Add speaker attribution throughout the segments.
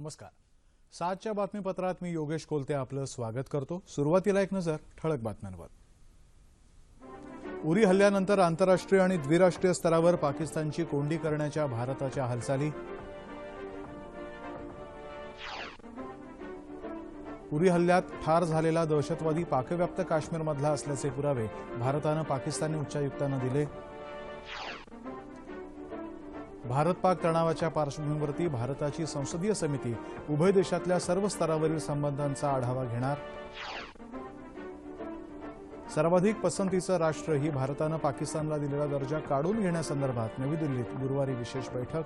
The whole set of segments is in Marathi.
Speaker 1: नमस्कार. 7च्या बातमीपत्रात मी योगेश कोलते आपलं स्वागत करतो. सुरुवातीला एक नजर ठळक बातम्यांवर. उरी हल्ल्यानंतर आंतरराष्ट्रीय आणि द्विराष्ट्रीय स्तरावर पाकिस्तानची कोंडी करण्याच्या भारताच्या हालचाली. उरी हल्ल्यात ठार झालेला दहशतवादी पाकव्याप्त काश्मीरमधला असल्याचे पुरावे भारतानं पाकिस्तानी उच्चायुक्तांना दिले. भारत पाक तणावाच्या पार्श्वभूमीवरती भारताची संसदीय समिती उभय देशातल्या सर्व स्तरावरील संबंधांचा आढावा घेणार. सर्वाधिक पसंतीचं राष्ट्र ही भारतानं पाकिस्तानला दिलेला दर्जा काढून घेण्यासंदर्भात नवी दिल्लीत गुरुवारी विशेष बैठक.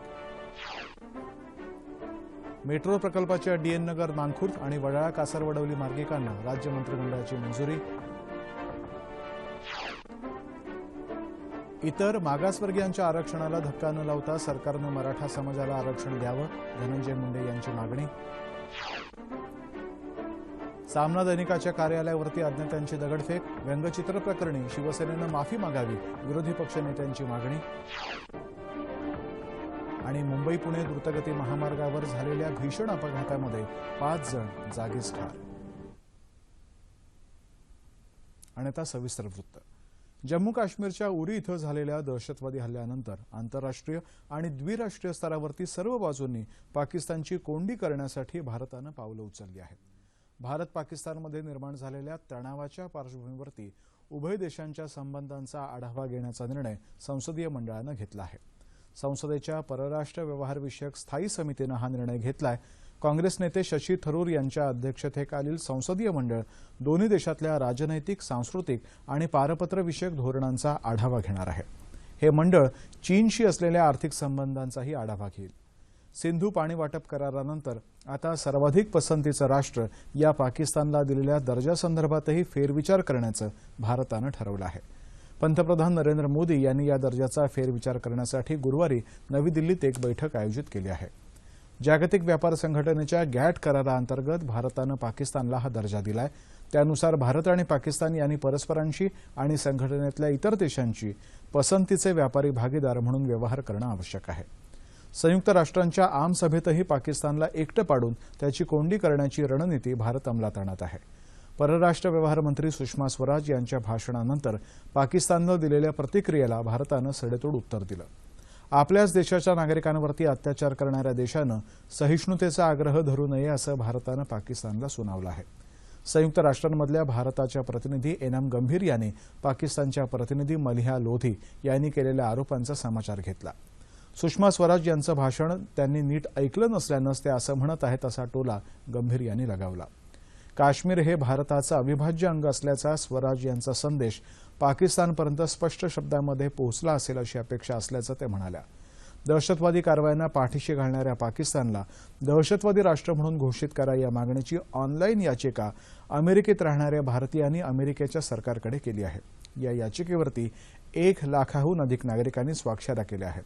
Speaker 1: मेट्रो प्रकल्पाच्या डीएन नगर नानखुर्द आणि वडाळा कासारवडवली मार्गिकांना राज्य मंत्रिमंडळाची मंजुरी. इतर मागासवर्गीयांच्या आरक्षणाला धक्का न लावता सरकारनं मराठा समाजाला आरक्षण द्यावं, धनंजय मुंडे यांची मागणी. सामना दैनिकाच्या कार्यालयावरती अज्ञातांची दगडफेक, व्यंगचित्र प्रकरणी शिवसेनेनं माफी मागावी, विरोधी पक्षनेत्यांची मागणी. आणि मुंबई पुणे द्रुतगती महामार्गावर झालेल्या भीषण अपघातामध्ये 5 जण जागीच ठार. आणि आता सविस्तर वृत्त. जम्मू काश्मीरच्या उरी इथं झालेल्या दहशतवादी हल्ल्यानंतर आंतरराष्ट्रीय आणि द्विराष्ट्रीय स्तरावरती सर्व बाजूंनी पाकिस्तानची कोंडी करण्यासाठी भारतानं पावलं उचलली आहेत. भारत पाकिस्तानमध्ये निर्माण झालेल्या तणावाच्या पार्श्वभूमीवरती उभय देशांच्या संबंधांचा आढावा घेण्याचा निर्णय संसदीय मंडळानं घेतला आहे. संसदेच्या परराष्ट्र व्यवहार विषयक स्थायी समितीनं हा निर्णय घेतलाय. काँग्रेस नेते शशी थरूर यांच्या अध्यक्षतेखालील संसदीय मंडळ दोन्ही देशातल्या राजनैतिक, सांस्कृतिक आणि पारपत्र विषयक धोरणांचा आढावा घेणार आहे. हे मंडळ चीनशी असलेल्या आर्थिक संबंधांचाही आढावा घेईल. सिंधू पाणी वाटप करारानंतर आता सर्वाधिक पसंतीचं राष्ट्र या पाकिस्तानला दिलेल्या दर्जासंदर्भातही फेरविचार करण्याचं भारतानं ठरवलं आहे. पंतप्रधान नरेंद्र मोदी यांनी या दर्जाचा फेरविचार करण्यासाठी गुरुवारी नवी दिल्लीत एक बैठक आयोजित केली आहे. जागतिक व्यापार संघटनेच्या गॅट कराराअंतर्गत भारतानं पाकिस्तानला हा दर्जा दिलाय. त्यानुसार भारत आणि पाकिस्तान यांनी परस्परांशी आणि संघटनेतल्या इतर देशांची पसंतीचे व्यापारी भागीदार म्हणून व्यवहार करणं आवश्यक आहे. संयुक्त राष्ट्रांच्या आमसभेतही पाकिस्तानला एकटं पाडून त्याची कोंडी करण्याची रणनीती भारत अंमलात आणत आहे. परराष्ट्र व्यवहार मंत्री सुषमा स्वराज यांच्या भाषणानंतर पाकिस्ताननं दिलेल्या प्रतिक्रियेला भारतानं सडेतोड उत्तर दिलं. आपल्याच देशाच्या नागरिकांवरती अत्याचार करणाऱ्या देशानं सहिष्णुतेचा आग्रह धरू नये असं भारतानं पाकिस्तानला सुनावलं आहे. संयुक्त राष्ट्रांमधल्या भारताच्या प्रतिनिधी एनएम गंभीर यांनी पाकिस्तानच्या प्रतिनिधी मलिहा लोधी यांनी केलेल्या आरोपांचा समाचार घेतला. सुषमा स्वराज यांचं भाषण त्यांनी नीट ऐकलं नसल्यानंच ते असं म्हणत आहेत असा टोला गंभीर यांनी लगावला. काश्मीर हे भारताचं अविभाज्य अंग असल्याचा स्वराज यांचा संदेश पाकिस्तानपर्यंत स्पष्ट शब्दांमध्ये पोहोचला असेल अशी अपेक्षा असल्याचं ते म्हणाल्या. दहशतवादी कारवायांना पाठीशी घालणाऱ्या पाकिस्तानला दहशतवादी राष्ट्र म्हणून घोषित करा या मागणीची ऑनलाईन याचिका अमेरिकेत राहणाऱ्या भारतीयांनी अमेरिकेच्या सरकारकडे केली आहे. या याचिकेवरती 1 लाखाहून अधिक नागरिकांनी स्वाक्षऱ्या केल्या आहेत.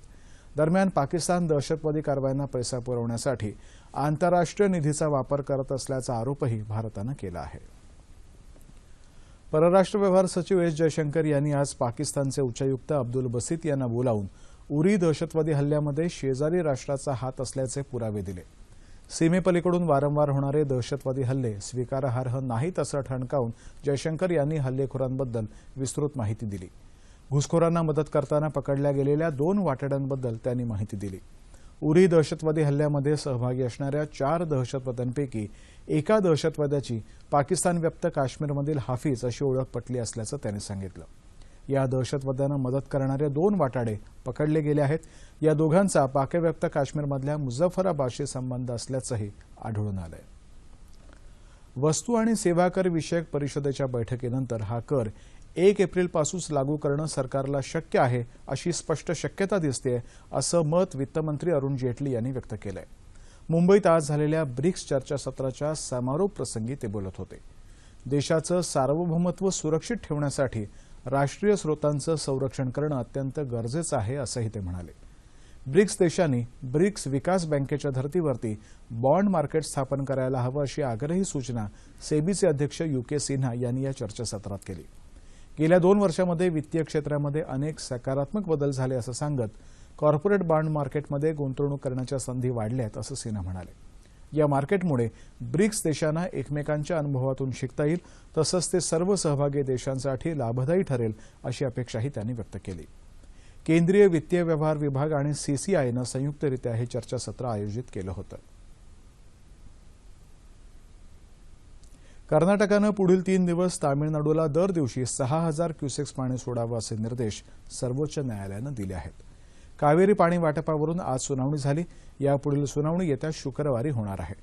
Speaker 1: दरम्यान पाकिस्तान दहशतवादी कारवायांना पैसा पुरवण्यासाठी आंतरराष्ट्रीय निधीचा वापर करत असल्याचा आरोपही भारतानं केला आहे. परराष्ट्र व्यवहार सचिव एस जयशंकर यांनी आज पाकिस्तानचे उच्चायुक्त अब्दुल बसीत यांना बोलावून उरी दहशतवादी हल्ल्यामध्ये शेजारी राष्ट्राचा हात असल्याचे पुरावे दिले. सीमेपलीकडून वारंवार होणारे दहशतवादी हल्ले स्वीकारार्ह नाहीत असं ठणकावून जयशंकर यांनी हल्लेखोरांबद्दल विस्तृत माहिती दिली. घुसखोरांना मदत करताना पकडल्या गेलेल्या 2 वाटाड्यांबद्दल त्यांनी माहिती दिली. उरी दहशतवादी हल्ल्यामध्ये सहभागी असणाऱ्या 4 दहशतवाद्यांपैकी एका दहशतवाद्याची पाकिस्तान व्याप्त काश्मीरमधील हाफिज अशी ओळख पटली असल्याचं त्यांनी सांगितलं. या दहशतवाद्यांना मदत करणारे 2 वाटाडे पकडले गेले आहेत. या दोघांचा पाकव्याप्त काश्मीरमधल्या मुझफ्फराबादशी संबंध असल्याचंही आढळून आलंय. वस्तू आणि सेवा कर विषयक परिषदेच्या बैठकीनंतर हा कर 1 एप्रिलपासूनच लागू करणं सरकारला शक्य आहे अशी स्पष्ट शक्यता दिसते असं मत वित्तमंत्री अरुण जेटली यांनी व्यक्त केलंय. मुंबईत आज झालेल्या ब्रिक्स चर्चासत्राच्या समारोप प्रसंगी ते बोलत होते. देशाचं सार्वभौमत्व सुरक्षित ठेवण्यासाठी राष्ट्रीय स्रोतांचं संरक्षण करणं अत्यंत गरजेचं आहे असंही ते म्हणाले. ब्रिक्स देशांनी ब्रिक्स विकास बँकेच्या धर्तीवरती बॉन्ड मार्केट स्थापन करायला हवं अशी आग्रही सूचना सेबीचे अध्यक्ष यूके सिन्हा यांनी या चर्चासत्रात केली. गेल्या 2 वर्षांमध्ये वित्तीय क्षेत्रामध्ये अनेक सकारात्मक बदल झाले असं सांगत कॉर्पोरेट बॉन्ड मार्केटमध्ये गुंतवणूक करण्याच्या संधी वाढल्यात असं सिन्हा म्हणाले. या मार्केटमुळे ब्रिक्स देशांना एकमेकांच्या अनुभवातून शिकता येईल, तसंच ते सर्व सहभागी देशांसाठी लाभदायी ठरेल अशी अपेक्षाही त्यांनी व्यक्त केली. केंद्रीय वित्तीय व्यवहार विभाग आणि CCIनं संयुक्तरित्या हे चर्चासत्र आयोजित केलं होतं. कर्नाटकानं पुढील 3 दिवस तामिळनाडूला दर दिवशी 6,000 क्युसेक्स पाणी सोडावं असे निर्देश सर्वोच्च न्यायालयानं दिले आहेत. कावेरी पाणी वाटपावरून आज सुनावणी झाली. यापुढील सुनावणी येत्या शुक्रवारी होणार आहे.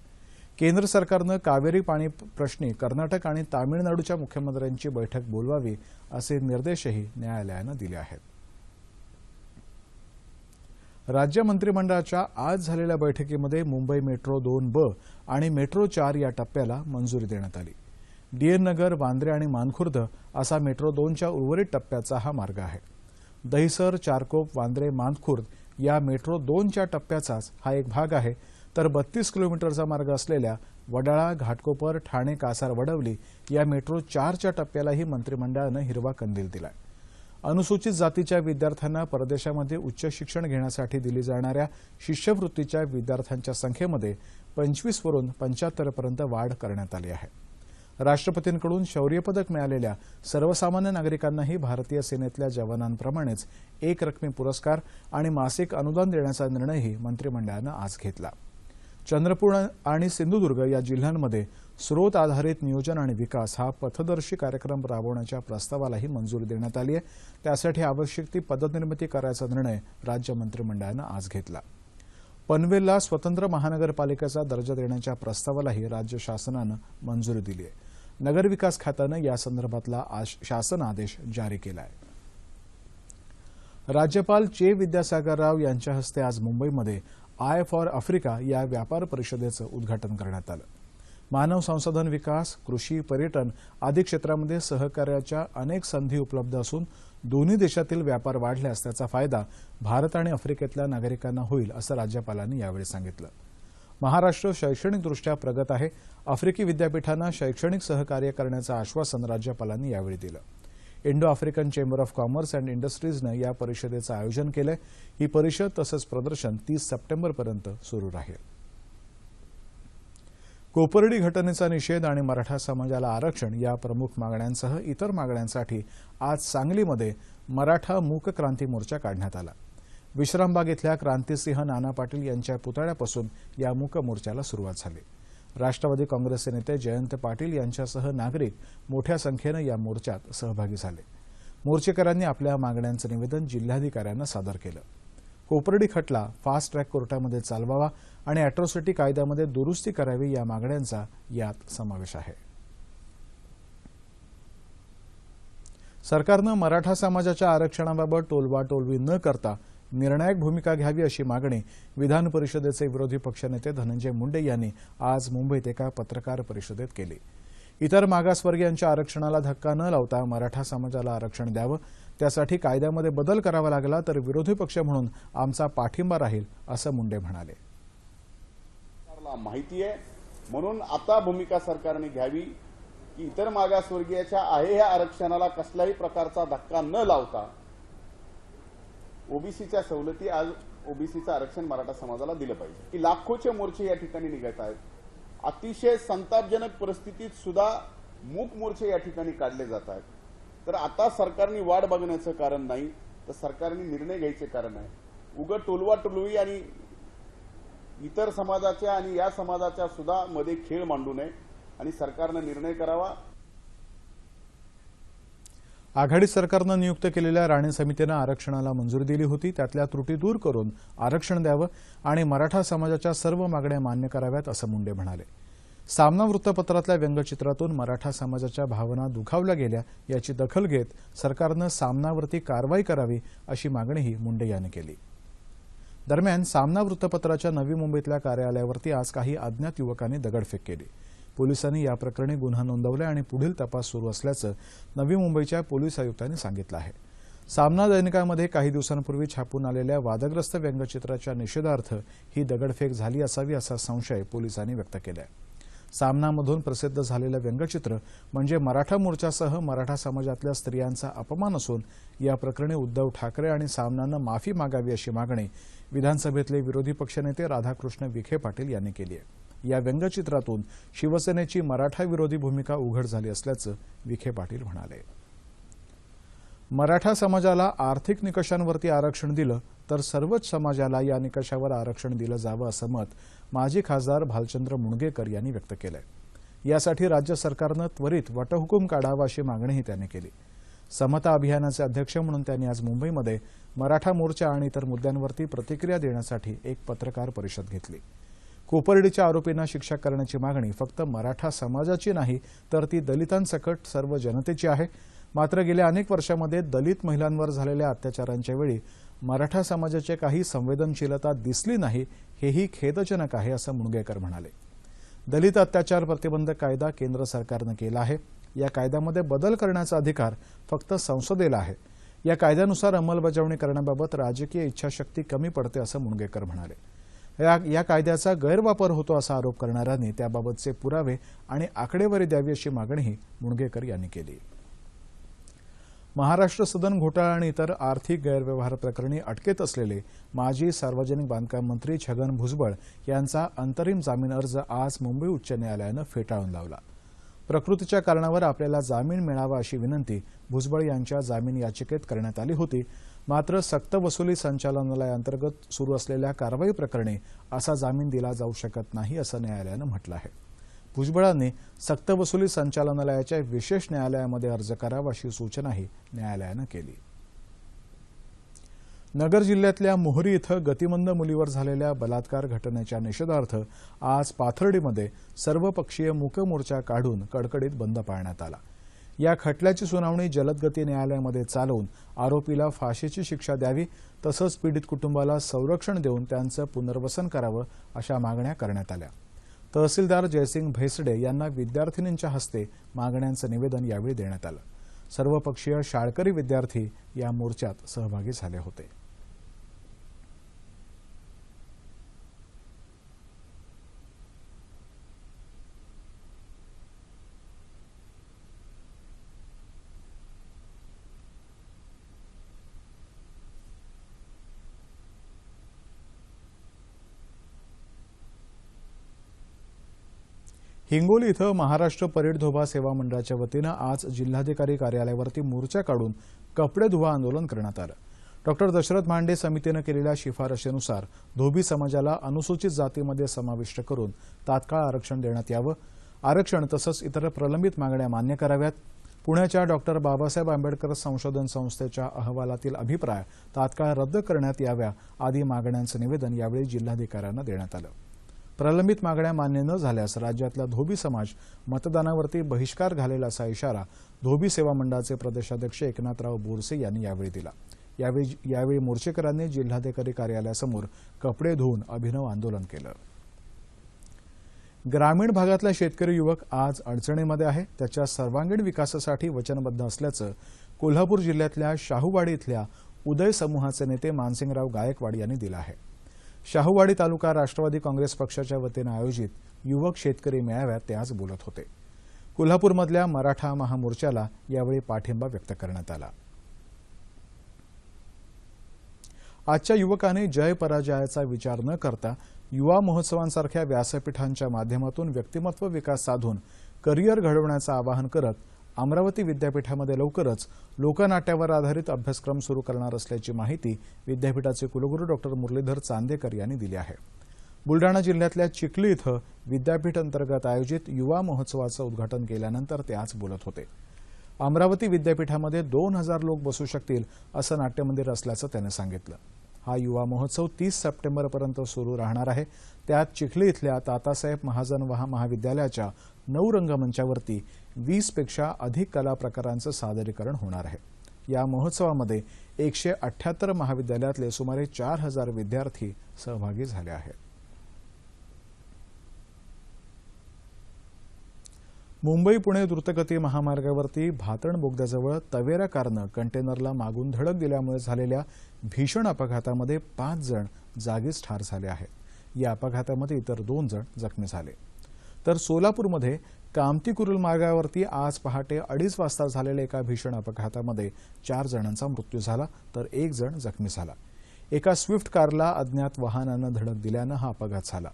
Speaker 1: केंद्र सरकारनं कावेरी पाणी प्रश्नी कर्नाटक आणि तामिळनाडूच्या मुख्यमंत्र्यांची बैठक बोलवावी असे निर्देशही न्यायालयानं दिले आहेत. राज्य मंत्रिमंडळाच्या आज झालेल्या बैठकीमध्ये मुंबई मेट्रो 2B आणि मेट्रो 4 या टप्प्याला मंजुरी देण्यात आली. DN नगर, वांद्रे आणि मानखुर्द असा मेट्रो 2च्या उर्वरित टप्प्याचा हा मार्ग आहे. दहिसर, चारकोप, वांद्रे, मानखुर्द या मेट्रो 2च्या टप्प्याचाच हा एक भाग आहे. तर 32 किलोमीटरचा मार्ग असलेल्या वडाळा, घाटकोपर, ठाणे, कासार, वडवली या मेट्रो 4च्या टप्प्यालाही मंत्रिमंडळानं हिरवा कंदील दिलाय. अनुसूचित जातीच्या विद्यार्थ्यांना परदेशामध्ये उच्च शिक्षण घेण्यासाठी दिली जाणाऱ्या शिष्यवृत्तीच्या विद्यार्थ्यांच्या संख्येमध्ये 25 वरून 75 पर्यंत वाढ करण्यात आली आहे. राष्ट्रपतींकडून शौर्य पदक मिळालेल्या सर्वसामान्य नागरिकांनाही भारतीय सेनेतल्या जवानांप्रमाणेच एक रकमी पुरस्कार आणि मासिक अनुदान देण्याचा निर्णयही मंत्रिमंडळानं आज घेतला. चंद्रपूर आणि सिंधुदुर्ग या जिल्ह्यांमध्ये स्रोत आधारित नियोजन आणि विकास हा पथदर्शी कार्यक्रम राबवण्याच्या प्रस्तावालाही मंजुरी देण्यात आली आहे. त्यासाठी आवश्यक ती पदनिर्मिती करायचा निर्णय राज्य मंत्रिमंडळानं आज घेतला. पनवेलला स्वतंत्र महानगरपालिकेचा दर्जा देण्याच्या प्रस्तावालाही राज्य शासनानं मंजुरी दिली आहे. नगरविकास खात्यानं यासंदर्भातला शासन आदेश जारी केला आहे. राज्यपाल चे विद्यासागर राव यांच्या हस्ते आज मुंबईमध्ये आय फॉर आफ्रिका या व्यापार परिषदेचं उद्घाटन करण्यात आलं. मानव संसाधन विकास, कृषी, पर्यटन आदी क्षेत्रामध्ये सहकार्याच्या अनेक संधी उपलब्ध असून दोन्ही देशातील व्यापार वाढल्यास त्याचा फायदा भारत आणि आफ्रिकेतल्या नागरिकांना होईल असं राज्यपालांनी यावेळी सांगितलं. महाराष्ट्र शैक्षणिकदृष्ट्या प्रगत आहे. आफ्रिकी विद्यापीठांना शैक्षणिक सहकार्य करण्याचं आश्वासन राज्यपालांनी यावेळी दिलं. Indo African chamber of commerce and इंडस्ट्रीजनं या परिषदेचं आयोजन केलंय. ही परिषद तसंच प्रदर्शन 30 सप्टेंबरपर्यंत सुरू राहील. कोपर्डी घटनेचा निषेध आणि मराठा समाजाला आरक्षण या प्रमुख मागण्यांसह इतर मागण्यांसाठी आज सांगलीमध्ये मराठा मूक क्रांती मोर्चा काढण्यात आला. विश्रामबाग इथल्या क्रांतिसिंह नाना पाटील यांच्या पुतळ्यापासून या मूक मोर्चाला सुरुवात झाली. राष्ट्रवादी काँग्रेसचे नेते जयंत पाटील यांच्यासह नागरिक मोठ्या संख्येनं या मोर्चात सहभागी झाले. मोर्चेकऱ्यांनी आपल्या मागण्यांचं निवेदन जिल्हाधिकाऱ्यांना सादर केलं. कोपर्डी खटला फास्ट ट्रॅक कोर्टामध्ये चालवावा आणि अॅट्रॉसिटी कायद्यामध्ये दुरुस्ती करावी या मागण्यांचा यात समावेश आहे. सरकारनं मराठा समाजाच्या आरक्षणाबाबत टोलवाटोलवी न करता निर्णायक भूमिका घ्यावी अशी मागणी विधान परिषदेचे विरोधी पक्षनेते धनंजय मुंडे यांनी आज मुंबईत एका पत्रकार परिषदेत केली. इतर मागासवर्गीयांच्या आरक्षणाला धक्का न लावता मराठा समाजाला आरक्षण द्यावं, त्यासाठी कायद्यामध्ये बदल करावा लागला तर विरोधी पक्ष म्हणून आमचा पाठिंबा राहील असं मुंडे म्हणाले.
Speaker 2: माहिती आहे म्हणून आता भूमिका सरकारने घ्यावी की इतर मागासवर्गीयाच्या आहे या आरक्षणाला कसल्याही प्रकारचा धक्का न लावता ओबीसीच्या सवलती आज ओबीसीचं आरक्षण मराठा समाजाला दिलं पाहिजे. की लाखोचे मोर्चे या ठिकाणी निघत आहेत. अतिशय संतापजनक परिस्थितीत सुद्धा मूक मोर्चे या ठिकाणी काढले जात आहेत. तर आता सरकारने वाट बघण्याचं कारण नाही, तर सरकारने निर्णय घ्यायचे कारण आहे. उगाच टोलवाटोलवी आणि इतर समाजाच्या आणि या समाजाच्या सुद्धा मध्ये खेळ मांडू नये आणि सरकारने निर्णय करावा.
Speaker 1: आघाडी सरकारनं नियुक्त केलेल्या राणे समितीनं आरक्षणाला मंजुरी दिली होती. त्यातल्या त्रुटी दूर करून आरक्षण द्यावं आणि मराठा समाजाच्या सर्व मागण्या मान्य कराव्यात असं मुंडे म्हणाले. सामना वृत्तपत्रातल्या व्यंगचित्रातून मराठा समाजाच्या भावना दुखावल्या गेल्या याची दखल घेत सरकारनं सामनावरती कारवाई करावी अशी मागणीही मुंडे यांनी केली. दरम्यान सामना वृत्तपत्राच्या नवी मुंबईतल्या कार्यालयावरती आज काही अज्ञात युवकांनी दगडफेक केली. पोलिसांनी या प्रकरणी गुन्हा नोंदवला आणि पुढील तपास सुरू असल्याचं नवी मुंबईच्या पोलीस आयुक्तांनी सांगितलं आहे. सामना दैनिकामध्ये काही दिवसांपूर्वी छापून आलेल्या वादग्रस्त व्यंगचित्राच्या निषेधार्थ ही दगडफेक झाली असावी असा संशय पोलिसांनी व्यक्त केलाय. सामनामधून प्रसिद्ध झालेलं व्यंगचित्र म्हणजे मराठा मोर्चासह मराठा समाजातल्या स्त्रियांचा अपमान असून या प्रकरणी उद्धव ठाकरे आणि सामनानं माफी मागावी अशी मागणी विधानसभेतले विरोधी पक्षनेते राधाकृष्ण विखे पाटील यांनी केली आहे. या व्यंगचित्रातून शिवसेनेची मराठा विरोधी भूमिका उघड झाली असल्याचं विखे पाटील म्हणाले. मराठा समाजाला आर्थिक निकषांवरती आरक्षण दिलं तर सर्वच समाजाला या निकषावर आरक्षण दिलं जावं असं मत माजी खासदार भालचंद्र मुणगेकर यांनी व्यक्त केलंय. यासाठी राज्य सरकारनं त्वरित वटहुकूम काढावा अशी मागणीही त्यांनी केली. समता अभियानाचे अध्यक्ष म्हणून त्यांनी आज मुंबईमध्ये मराठा मोर्चा आणि इतर मुद्द्यांवरती प्रतिक्रिया देण्यासाठी एक पत्रकार परिषद घेतली. कोपर्डीच्या आरोपींना शिक्षा करण्याची मागणी फक्त मराठा समाजाची नाही तर ती दलितांसकट सर्व जनतेची आहे. मात्र गेल्या अनेक वर्षांमध्ये दलित महिलांवर झालेल्या अत्याचारांच्या वेळी मराठा समाजाची काही संवेदनशीलता दिसली नाही, हेही खेदजनक आहे असं मुणगेकर म्हणाले. दलित अत्याचार प्रतिबंधक कायदा केंद्र सरकारनं केला आहे. या कायद्यामध्ये बदल करण्याचा अधिकार फक्त संसदेला आहे. या कायद्यानुसार अंमलबजावणी करण्याबाबत राजकीय इच्छाशक्ती कमी पडते असं मुणगेकर म्हणाले. या कायद्याचा गैरवापर होतो असा आरोप करणाऱ्यांनी त्याबाबतचे पुरावे आणि आकडेवारी द्यावी अशी मागणीही मुणगेकर यांनी केली. महाराष्ट्र सदन घोटाळा आणि इतर आर्थिक गैरव्यवहार प्रकरणी अटकेत असलेले माजी सार्वजनिक बांधकाम मंत्री छगन भुजबळ यांचा अंतरिम जामीन अर्ज आज मुंबई उच्च न्यायालयानं फेटाळून लावला. प्रकृतीच्या कारणावर आपल्याला जामीन मिळावा अशी विनंती भुजबळ यांच्या जामीन याचिकेत करण्यात आली होती. मात्र सक्तवसुली संचालनालयाअंतर्गत सुरू असलेल्या कारवाई प्रकरणी असा जामीन दिला जाऊ शकत नाही असं न्यायालयानं म्हटलं आहे. भुजबळांनी सक्तवसुली संचालनालयाच्या विशेष न्यायालयामध्ये अर्ज करावा अशी सूचनाही न्यायालयानं केली. नगर जिल्ह्यातल्या मोहरी इथं गतिमंद मुलीवर झालेल्या बलात्कार घटनेच्या निषेधार्थ आज पाथर्डीमध्ये सर्वपक्षीय मूक मोर्चा काढून कडकडीत बंद पाळण्यात आला. या खटल्याची सुनावणी जलदगती न्यायालयामध्ये चालवून आरोपीला फाशीची शिक्षा द्यावी तसंच पीडित कुटुंबाला संरक्षण देऊन त्यांचं पुनर्वसन करावं अशा मागण्या करण्यात आल्या. तहसीलदार जयसिंग भैसडे यांना विद्यार्थिनींच्या हस्ते मागण्यांचं निवेदन यावेळी देण्यात आलं. सर्वपक्षीय शाळकरी विद्यार्थी या मोर्चात सहभागी झाले होते. हिंगोली इथं महाराष्ट्र परेड धोबा सेवा मंडळाच्या वतीनं आज जिल्हाधिकारी कार्यालयावरती मोर्चा काढून कपडे धुवा आंदोलन करण्यात आलं. डॉ. दशरथ मांडे समितीनं केलेल्या शिफारशीनुसार धोबी समाजाला अनुसूचित जातीमध्ये समाविष्ट करून तात्काळ आरक्षण देण्यात यावं. आरक्षण तसंच इतर प्रलंबित मागण्या मान्य कराव्यात. पुण्याच्या डॉ. बाबासाहेब आंबेडकर संशोधन संस्थेच्या अहवालातील अभिप्राय तात्काळ रद्द करण्यात याव्या आदी मागण्यांचं निवेदन यावेळी जिल्हाधिकाऱ्यांना देण्यात आलं. प्रलंबित मागण्या मान्य न झाल्यास राज्यातला धोबी समाज मतदानावरती बहिष्कार घालेल असा इशारा धोबी सेवा मंडळाचे प्रदेशाध्यक्ष एकनाथराव बोरसे यांनी यावेळी दिला. यावेळी मोर्चेकरांनी जिल्हाधिकारी कार्यालयासमोर कपडे धुवून अभिनव आंदोलन केलं. ग्रामीण भागातला शेतकरी युवक आज अडचणीमध्ये आहे. त्याच्या सर्वांगीण विकासासाठी वचनबद्ध असल्याचं कोल्हापूर जिल्ह्यातल्या शाहूवाडी इथल्या उदय समूहाचे नेते मानसिंगराव गायकवाड यांनी दिलं आहे. शाहूवाडी तालुका राष्ट्रवादी काँग्रेस पक्षाच्या वतीनं आयोजित युवक शेतकरी मेळाव्यात ते आज बोलत होते. कोल्हापूरमधल्या मराठा महामोर्चाला यावेळी पाठिंबा व्यक्त करण्यात आला. आजच्या युवकांनी जय पराजयाचा विचार न करता युवा महोत्सवांसारख्या व्यासपीठांच्या माध्यमातून व्यक्तिमत्व विकास साधून करिअर घडवण्याचं आवाहन करत अमरावती विद्यापीठामध्ये लवकरच लोकनाट्यावर आधारित अभ्यासक्रम सुरू करणार असल्याची माहिती विद्यापीठाचे कुलगुरू डॉ. मुरलीधर चांदेकर यांनी दिली आहे. बुलडाणा जिल्ह्यातल्या चिखली इथं विद्यापीठ अंतर्गत आयोजित युवा महोत्सवाचं उद्घाटन केल्यानंतर ते आज बोलत होते. अमरावती विद्यापीठामध्ये 2000 लोक बसू शकतील असं नाट्यमंदिर असल्याचं त्यांनी सांगितलं. हा युवा महोत्सव 30 सप्टेंबरपर्यंत सुरू राहणार आहे. त्यात चिखली इथल्या तातासाहेब महाजन महाविद्यालयाच्या 9 रंगमंचावरती 20 पेक्षा अधिक कला प्रकारांचं सादरीकरण होणार आहे. या महोत्सवामध्ये 178 महाविद्यालयातले सुमारे 4000 विद्यार्थी सहभागी झाले आहेत. मुंबई पुणे द्रुतगती महामार्गावरती भातण बोगद्याजवळ तवेरा कारनं कंटेनरला मागून धडक दिल्यामुळे झालेल्या भीषण अपघातामध्ये 5 जण जागीच ठार झाले आहेत. या अपघातामध्ये इतर 2 जण जखमी झाले. तर सोलापूरमध्ये कामती कुरुल मार्गावरती आज पहाटे 2:30 वाजता झालेल्या एका भीषण अपघातामध्ये 4 जणांचा मृत्यू झाला तर 1 जण जखमी झाला. एका स्विफ्ट कारला अज्ञात वाहनानं धडक दिल्यानं हा अपघात झाला.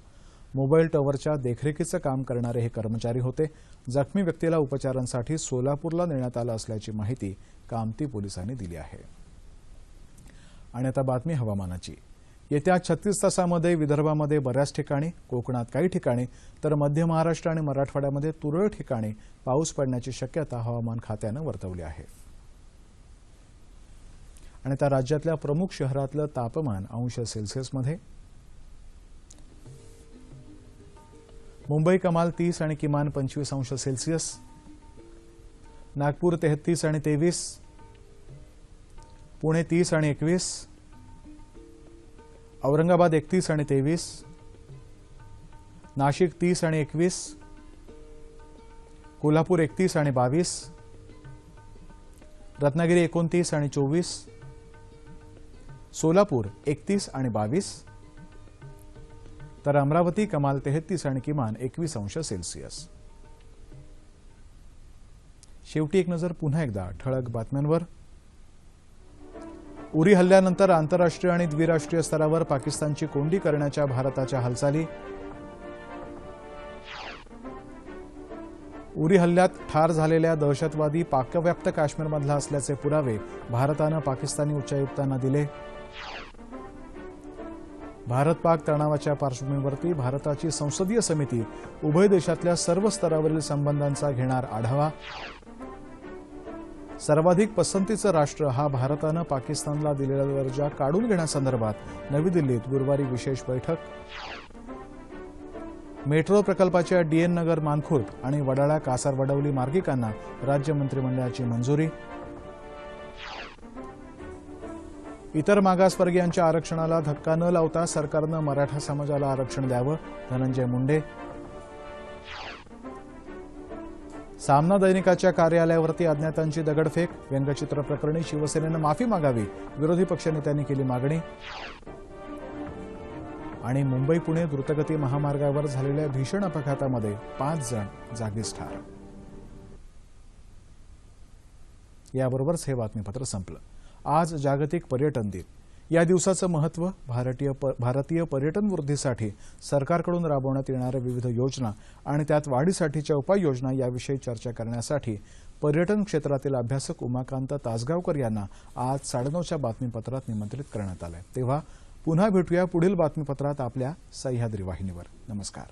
Speaker 1: मोबाईल टॉवरच्या देखरेखीचं काम करणारे हे कर्मचारी होते. जखमी व्यक्तीला उपचारांसाठी सोलापूरला नेण्यात आलं असल्याची माहिती कामती पोलिसांनी दिली आहे. आणि आता बातमी हवामानाची. येत्या 36 तासांमध्ये विदर्भामध्ये बऱ्याच ठिकाणी, कोकणात काही ठिकाणी तर मध्य महाराष्ट्र आणि मराठवाड्यामध्ये तुरळक ठिकाणी पाऊस पडण्याची शक्यता हवामान खात्यानं वर्तवली आहे. आणि त्या राज्यातल्या प्रमुख शहरातलं तापमान अंश सेल्सिअसमध्ये. मुंबई कमाल 30 आणि किमान 25 अंश सेल्सिअस. नागपूर 33 आणि 23. पुणे 30 आणि 21. औरंगाबाद 31 आणि 23. नाशिक 30 आणि 21. कोल्हापूर 31 आणि 22. रत्नागिरी 29 आणि 24. सोलापूर 31 आणि 22. तर अमरावती कमाल 33 आणि किमान 21 अंश सेल्सिअस. शेवटी एक नजर पुन्हा एकदा ठळक बातम्यांवर. उरी हल्ल्यानंतर आंतरराष्ट्रीय आणि द्विराष्ट्रीय स्तरावर पाकिस्तानची कोंडी करण्याच्या भारताच्या हालचाली. उरी हल्ल्यात ठार झालेल्या दहशतवादी पाकव्याप्त काश्मीरमधला असल्याचे पुरावे भारतानं पाकिस्तानी उच्चायुक्तांना दिले. भारत पाक तणावाच्या पार्श्वभूमीवरती भारताची संसदीय समिती उभय देशातल्या सर्व स्तरावरील संबंधांचा घेणार आढावा. सर्वाधिक पसंतीचं राष्ट्र हा भारतानं पाकिस्तानला दिलेला दर्जा काढून घेण्यासंदर्भात नवी दिल्लीत गुरुवारी विशेष बैठक. मेट्रो प्रकल्पाच्या डीएन नगर मानखुर्द आणि वडाळा कासारवडवली मार्गिकांना राज्य मंत्रिमंडळाची मंजुरी. इतर मागासवर्गीयांच्या आरक्षणाला धक्का न लावता सरकारनं मराठा समाजाला आरक्षण द्यावं, धनंजय मुंडे. सामना दैनिकाच्या कार्यालयावरती अज्ञातांची दगडफेक. व्यंगचित्र प्रकरणी शिवसेनेनं माफी मागावी, विरोधी पक्षनेत्यांनी केली मागणी. आणि मुंबई पुणे द्रुतगती महामार्गावर झालेल्या भीषण अपघातामध्ये 5 जण जागीच ठार. याबरोबरच हे बातमीपत्र संपलं. आज जागतिक पर्यटन दिन. या दिवसाचं महत्त्व भारतीय पर्यटन वृद्धीसाठी सरकारकडून राबवण्यात येणाऱ्या विविध योजना आणि त्यात वाढीसाठीच्या उपाययोजना याविषयी चर्चा करण्यासाठी पर्यटन क्षेत्रातील अभ्यासक उमाकांत तासगावकर यांना आज 9:30च्या बातमीपत्रात निमंत्रित करण्यात आलंय. तेव्हा पुन्हा भेटूया पुढील बातमीपत्रात आपल्या सह्याद्री वाहिनीवर. नमस्कार.